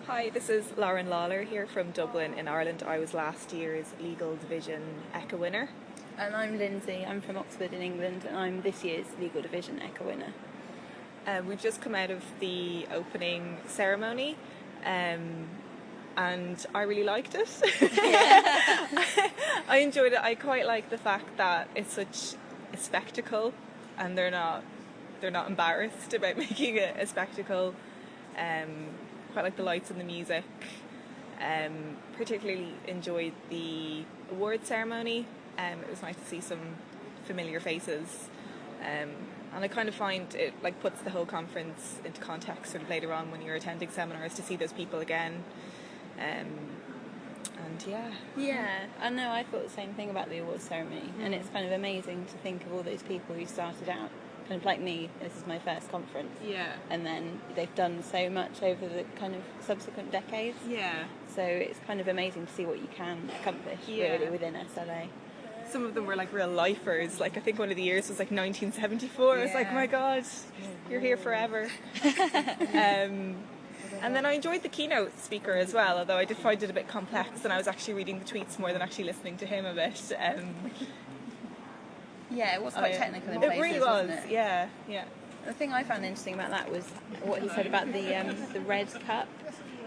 Hi, this is Lauren Lawler here from Dublin in Ireland. I was last year's Legal Division ECHA winner. And I'm Lindsay, I'm from Oxford in England, and I'm this year's Legal Division ECHA winner. We've just come out of the opening ceremony and I really liked it. I enjoyed it. I quite like the fact that it's such a spectacle and they're not embarrassed about making it a spectacle. Quite like the lights and the music. Particularly enjoyed the award ceremony. It was nice to see some familiar faces. And I kind of find it like puts the whole conference into context sort of later on when you're attending seminars to see those people again. And yeah. Yeah, I know, I thought the same thing about the awards ceremony, and it's kind of amazing to think of all those people who started out kind of like me. This is my first conference. Yeah. And then they've done so much over the kind of subsequent decades. Yeah. So it's kind of amazing to see what you can accomplish really within SLA. Some of them were like real lifers. Like I think one of the years was like 1974. It's like, my God, you're here forever. And then I enjoyed the keynote speaker as well, although I did find it a bit complex and I was actually reading the tweets more than actually listening to him a bit. Yeah, it was quite technical in places, it really was, wasn't it? yeah. The thing I found interesting about that was what he said about the red cup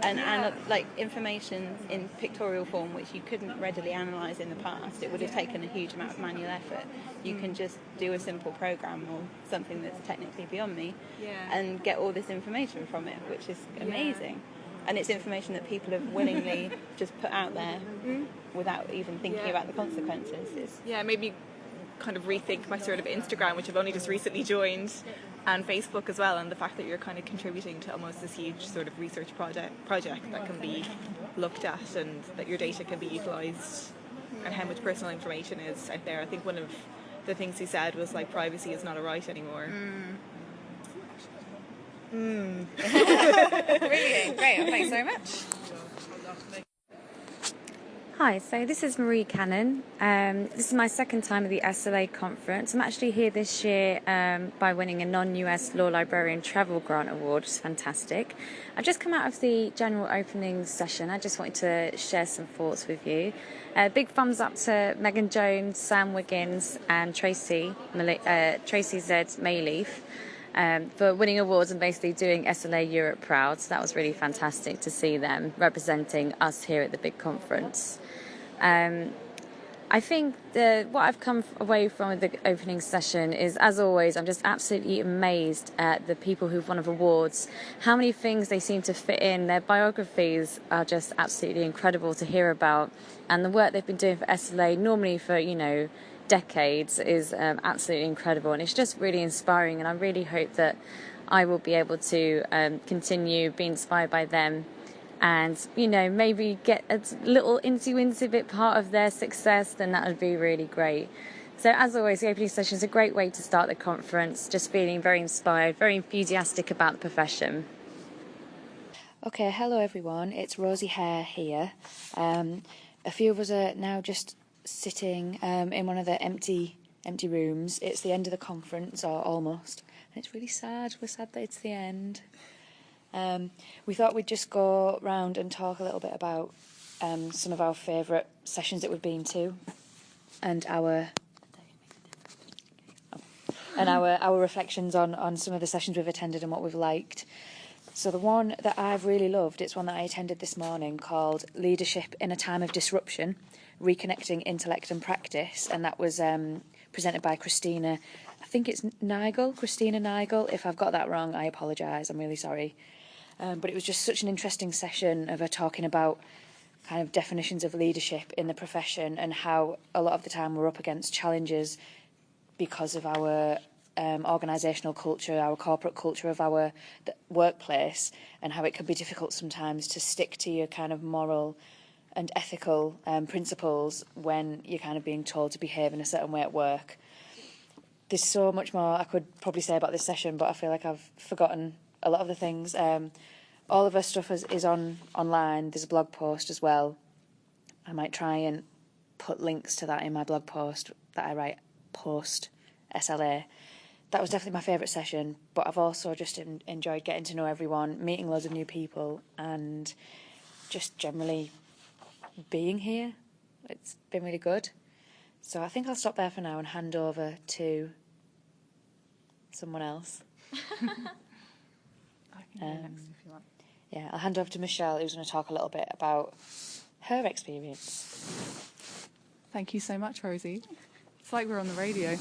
and like information in pictorial form which you couldn't readily analyse in the past. It would have taken a huge amount of manual effort. You can just do a simple program or something that's technically beyond me and get all this information from it, which is amazing. And it's information that people have willingly just put out there without even thinking about the consequences. Yeah, maybe kind of rethink my sort of Instagram, which I've only just recently joined, and Facebook as well, and the fact that you're kind of contributing to almost this huge sort of research project that can be looked at and that your data can be utilised, and how much personal information is out there. I think one of the things he said was like privacy is not a right anymore. Brilliant, great, well, thanks very much. Hi, so this is Marie Cannon. This is my second time at the SLA Conference. I'm actually here this year by winning a non-US Law Librarian Travel Grant Award, which is fantastic. I've just come out of the general opening session. I just wanted to share some thoughts with you. Big thumbs up to Megan Jones, Sam Wiggins and Tracy Z. Mayleaf for winning awards and basically doing SLA Europe proud. So that was really fantastic to see them representing us here at the big conference. I think what I've come away from with the opening session is, as always, I'm just absolutely amazed at the people who've won awards, how many things they seem to fit in. Their biographies are just absolutely incredible to hear about, and the work they've been doing for SLA, normally for, decades, is absolutely incredible, and it's just really inspiring, and I really hope that I will be able to continue being inspired by them and maybe get a little incy bit part of their success. Then that would be really great. So as always, the opening session is a great way to start the conference, just feeling very inspired, very enthusiastic about the profession. Okay, hello everyone, it's Rosie Hare here. A few of us are now just sitting in one of the empty rooms. It's the end of the conference, or almost, and it's really sad. We're sad that it's the end. We thought we'd just go round and talk a little bit about some of our favourite sessions that we've been to, and our reflections on some of the sessions we've attended and what we've liked. So the one that I've really loved, it's one that I attended this morning, called Leadership in a Time of Disruption, Reconnecting Intellect and Practice, and that was presented by Christina Nigel. If I've got that wrong, I apologise, I'm really sorry. But it was just such an interesting session of her talking about kind of definitions of leadership in the profession and how a lot of the time we're up against challenges because of our organisational culture, our corporate culture of our workplace, and how it can be difficult sometimes to stick to your kind of moral and ethical principles when you're kind of being told to behave in a certain way at work. There's so much more I could probably say about this session, but I feel like I've forgotten a lot of the things. All of our stuff is online. There's a blog post as well. I might try and put links to that in my blog post that I write post SLA. that was definitely my favourite session, but I've also just enjoyed getting to know everyone, meeting loads of new people, and just generally being here. It's been really good. So I think I'll stop there for now and hand over to someone else. I can go next if you want. Yeah, I'll hand over to Michele, who's going to talk a little bit about her experience. Thank you so much, Rosie. It's like we're on the radio.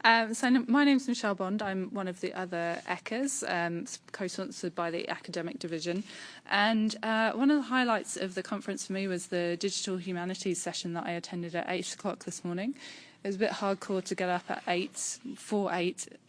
My name's Michele Bond. I'm one of the other ECAs, co-sponsored by the academic division. And one of the highlights of the conference for me was the digital humanities session that I attended at 8 o'clock this morning. It was a bit hardcore to get up at 8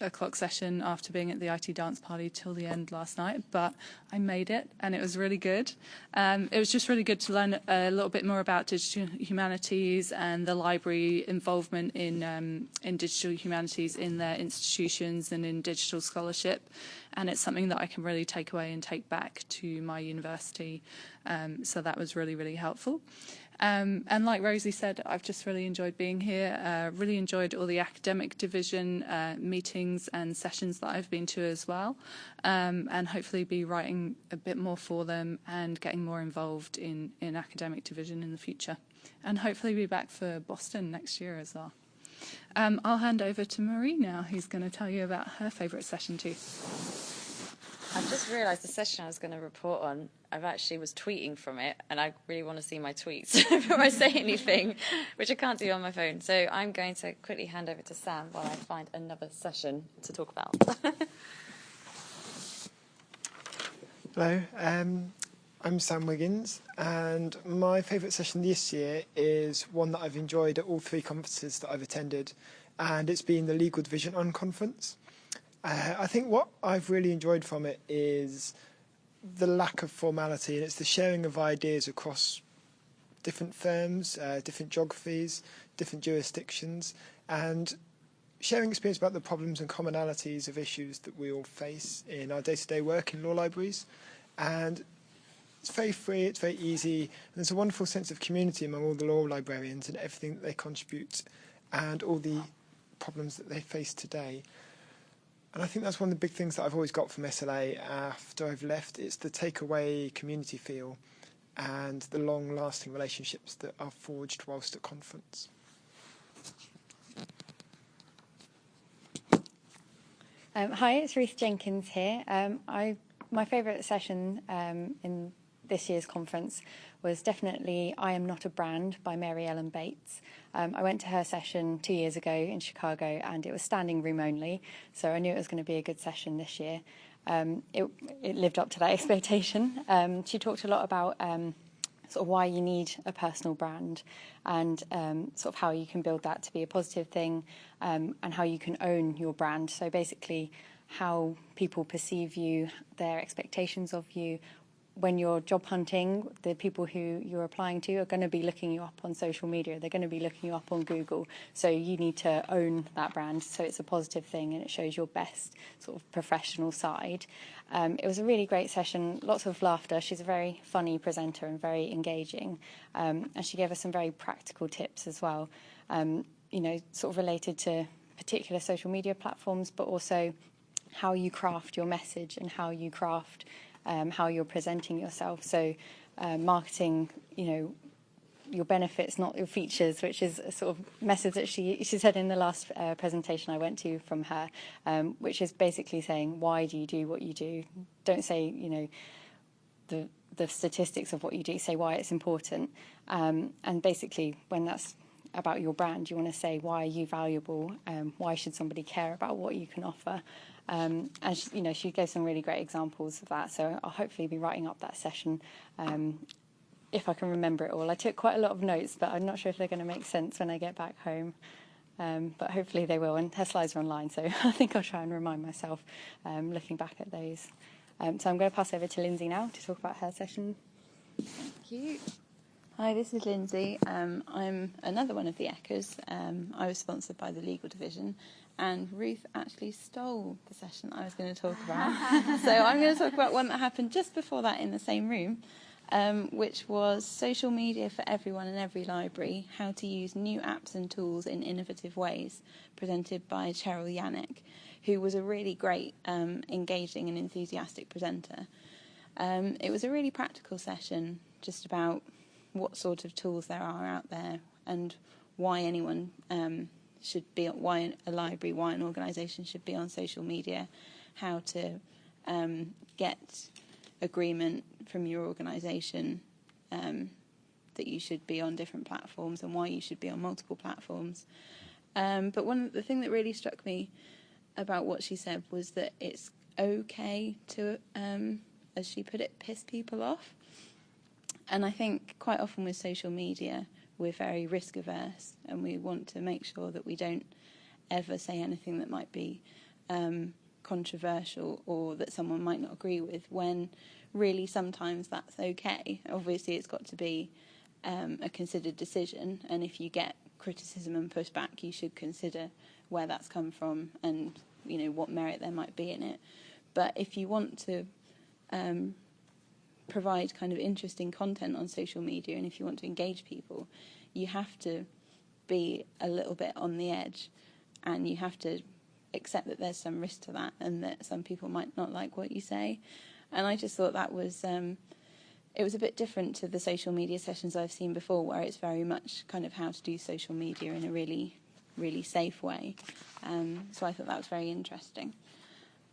o'clock session after being at the IT dance party till the end last night, but I made it and it was really good. It was just really good to learn a little bit more about digital humanities and the library involvement in digital humanities in their institutions and in digital scholarship. And it's something that I can really take away and take back to my university. So that was really, really helpful. And like Rosie said, I've just really enjoyed being here, really enjoyed all the academic division meetings and sessions that I've been to as well, and hopefully be writing a bit more for them and getting more involved in academic division in the future. And hopefully be back for Boston next year as well. I'll hand over to Marie now, who's going to tell you about her favourite session too. I've just realised the session I was going to report on, I've actually was tweeting from it, and I really want to see my tweets before I say anything, which I can't do on my phone. So I'm going to quickly hand over to Sam while I find another session to talk about. Hello, I'm Sam Wiggins, and my favourite session this year is one that I've enjoyed at all 3 conferences that I've attended, and it's been the Legal Division On Conference. I think what I've really enjoyed from it is the lack of formality, and it's the sharing of ideas across different firms, different geographies, different jurisdictions, and sharing experience about the problems and commonalities of issues that we all face in our day-to-day work in law libraries. And it's very free, it's very easy, and there's a wonderful sense of community among all the law librarians and everything that they contribute and all the problems that they face today. And I think that's one of the big things that I've always got from SLA after I've left. It's the takeaway community feel and the long-lasting relationships that are forged whilst at conference. Hi, it's Ruth Jenkins here. My favourite session in this year's conference was definitely I Am Not a Brand by Mary Ellen Bates. I went to her session 2 years ago in Chicago, and it was standing room only, so I knew it was going to be a good session this year. It lived up to that expectation. She talked a lot about sort of why you need a personal brand and sort of how you can build that to be a positive thing, and how you can own your brand. So basically how people perceive you, their expectations of you. When you're job hunting, the people who you're applying to are going to be looking you up on social media. They're going to be looking you up on Google. So you need to own that brand so it's a positive thing and it shows your best sort of professional side. It was a really great session, lots of laughter. She's a very funny presenter and very engaging. And she gave us some very practical tips as well, sort of related to particular social media platforms, but also how you craft your message and how you craft how you're presenting yourself. So marketing, your benefits, not your features, which is a sort of message that she said in the last presentation I went to from her, which is basically saying, why do you do what you do? Don't say, the statistics of what you do, say why it's important. And basically, when that's about your brand, you want to say, why are you valuable? Why should somebody care about what you can offer? And she gave some really great examples of that. So I'll hopefully be writing up that session if I can remember it all. I took quite a lot of notes, but I'm not sure if they're going to make sense when I get back home. But hopefully they will, and her slides are online, so I think I'll try and remind myself looking back at those. So I'm going to pass over to Lindsay now to talk about her session. Thank you. Hi, this is Lindsay. I'm another one of the ECAs. I was sponsored by the legal division, and Ruth actually stole the session I was going to talk about. So I'm going to talk about one that happened just before that in the same room. which was Social Media for Everyone in Every Library, How to Use New Apps and Tools in Innovative Ways, presented by Cheryl Yannick, who was a really great, engaging and enthusiastic presenter. It was a really practical session, just about what sort of tools there are out there and why anyone why a library, why an organisation should be on social media, how to get agreement from your organisation that you should be on different platforms and why you should be on multiple platforms. But the thing that really struck me about what she said was that it's okay to, as she put it, piss people off. And I think quite often with social media, we're very risk averse and we want to make sure that we don't ever say anything that might be controversial or that someone might not agree with, when really sometimes that's okay. Obviously it's got to be a considered decision, and if you get criticism and pushback, you should consider where that's come from and what merit there might be in it. But if you want to provide kind of interesting content on social media, and if you want to engage people, you have to be a little bit on the edge, and you have to accept that there's some risk to that and that some people might not like what you say. And I just thought that was it was a bit different to the social media sessions I've seen before, where it's very much kind of how to do social media in a really, really safe way. So I thought that was very interesting.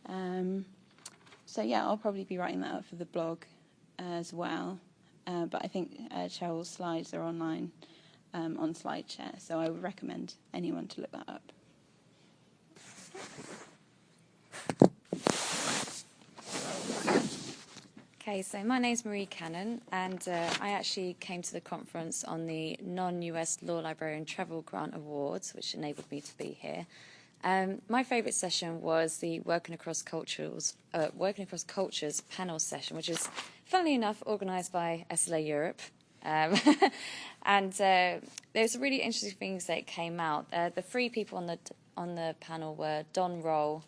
So yeah, I'll probably be writing that up for the blog as well. But I think Cheryl's slides are online on SlideShare, so I would recommend anyone to look that up. Okay, so my name's Marie Cannon, and I actually came to the conference on the Non-US Law Librarian Travel Grant Awards, which enabled me to be here. My favourite session was the Working Across Cultures panel session, which is, funnily enough, organised by SLA Europe. And there's really interesting things that came out. The three people on the panel were Don Roll,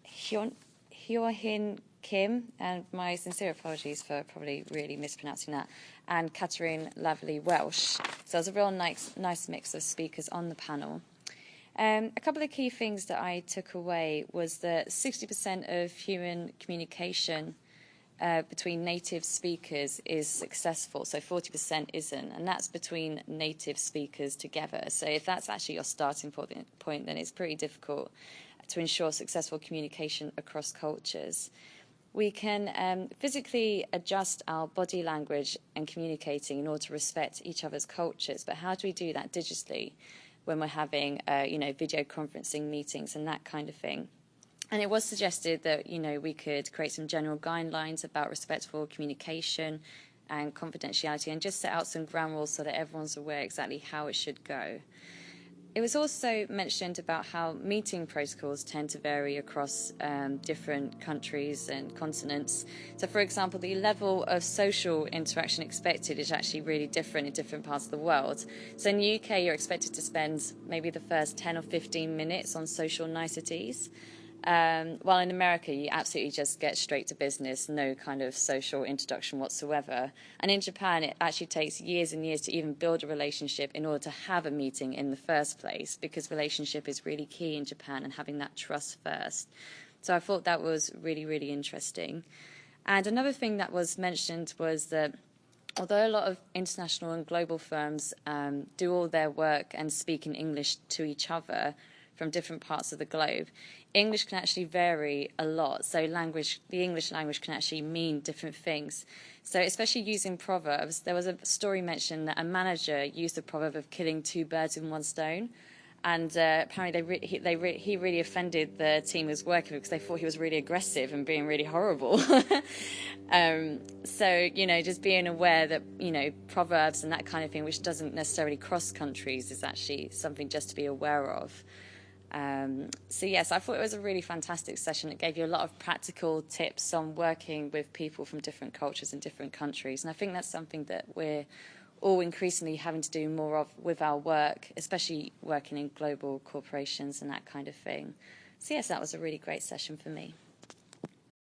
Hyo-hin Kim, and my sincere apologies for probably really mispronouncing that, and Catherine Laverley Welsh. So there's a real nice mix of speakers on the panel. A couple of key things that I took away was that 60% of human communication between native speakers is successful, so 40% isn't, and that's between native speakers together. So if that's actually your starting point, then it's pretty difficult to ensure successful communication across cultures. We can physically adjust our body language and communicating in order to respect each other's cultures, but how do we do that digitally when we're having, video conferencing meetings and that kind of thing? And it was suggested that, we could create some general guidelines about respectful communication and confidentiality and just set out some ground rules so that everyone's aware exactly how it should go. It was also mentioned about how meeting protocols tend to vary across different countries and continents. So, for example, the level of social interaction expected is actually really different in different parts of the world. So in the UK, you're expected to spend maybe the first 10 or 15 minutes on social niceties. While in America, you absolutely just get straight to business, no kind of social introduction whatsoever. And in Japan, it actually takes years and years to even build a relationship in order to have a meeting in the first place, because relationship is really key in Japan and having that trust first. So I thought that was really, really interesting. And another thing that was mentioned was that although a lot of international and global firms do all their work and speak in English to each other from different parts of the globe, English can actually vary a lot. So the English language can actually mean different things. So especially using proverbs, there was a story mentioned that a manager used the proverb of killing two birds in one stone. And apparently he really offended the team he was working with because they thought he was really aggressive and being really horrible. So, just being aware that, proverbs and that kind of thing, which doesn't necessarily cross countries, is actually something just to be aware of. So yes, I thought it was a really fantastic session. It gave you a lot of practical tips on working with people from different cultures and different countries. And I think that's something that we're all increasingly having to do more of with our work, especially working in global corporations and that kind of thing. So yes, that was a really great session for me.